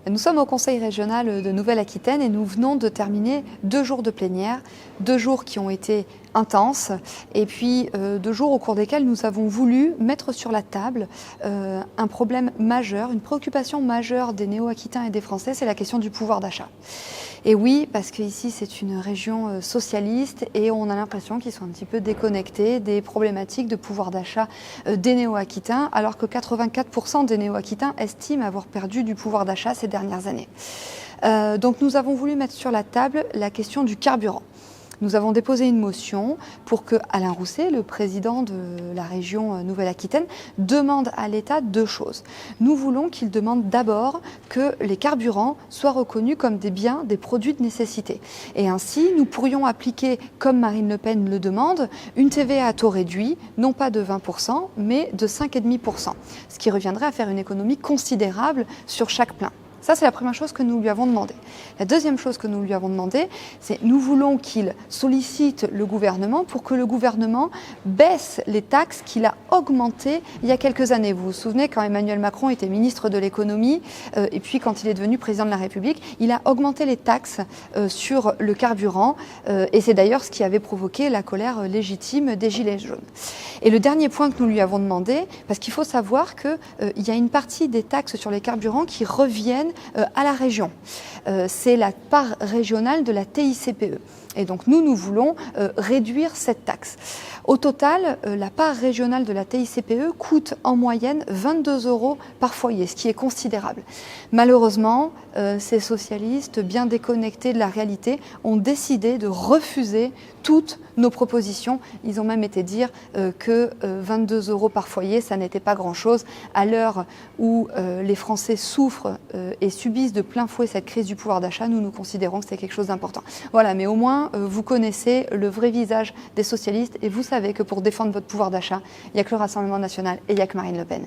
Nous sommes au Conseil régional de Nouvelle-Aquitaine et nous venons de terminer 2 jours de plénière, 2 jours qui ont été intenses et puis 2 jours au cours desquels nous avons voulu mettre sur la table un problème majeur, une préoccupation majeure des Néo-Aquitains et des Français, c'est la question du pouvoir d'achat. Et oui, parce qu'ici c'est une région socialiste et on a l'impression qu'ils sont un petit peu déconnectés des problématiques de pouvoir d'achat des Néo-Aquitains, alors que 84% des Néo-Aquitains estiment avoir perdu du pouvoir d'achat ces dernières années. Donc nous avons voulu mettre sur la table la question du carburant. Nous avons déposé une motion pour que Alain Rousset, le président de la région Nouvelle-Aquitaine, demande à l'État 2 choses. Nous voulons qu'il demande d'abord que les carburants soient reconnus comme des biens, des produits de nécessité. Et ainsi, nous pourrions appliquer, comme Marine Le Pen le demande, une TVA à taux réduit, non pas de 20%, mais de 5,5%, ce qui reviendrait à faire une économie considérable sur chaque plein. Ça, c'est la première chose que nous lui avons demandé. La deuxième chose que nous lui avons demandé, c'est nous voulons qu'il sollicite le gouvernement pour que le gouvernement baisse les taxes qu'il a augmentées il y a quelques années. Vous vous souvenez, quand Emmanuel Macron était ministre de l'économie et puis quand il est devenu président de la République, il a augmenté les taxes sur le carburant et c'est d'ailleurs ce qui avait provoqué la colère légitime des Gilets jaunes. Et le dernier point que nous lui avons demandé, parce qu'il faut savoir qu'il y a une partie des taxes sur les carburants qui reviennent à la région. C'est la part régionale de la TICPE. Et donc nous voulons réduire cette taxe. Au total, la part régionale de la TICPE coûte en moyenne 22 € par foyer, ce qui est considérable. Malheureusement, ces socialistes, bien déconnectés de la réalité, ont décidé de refuser toutes nos propositions. Ils ont même été dire que 22 € par foyer, ça n'était pas grand-chose. À l'heure où les Français souffrent et subissent de plein fouet cette crise du pouvoir d'achat, nous considérons que c'est quelque chose d'important. Voilà, mais au moins, vous connaissez le vrai visage des socialistes et vous savez que pour défendre votre pouvoir d'achat, il n'y a que le Rassemblement national et il n'y a que Marine Le Pen.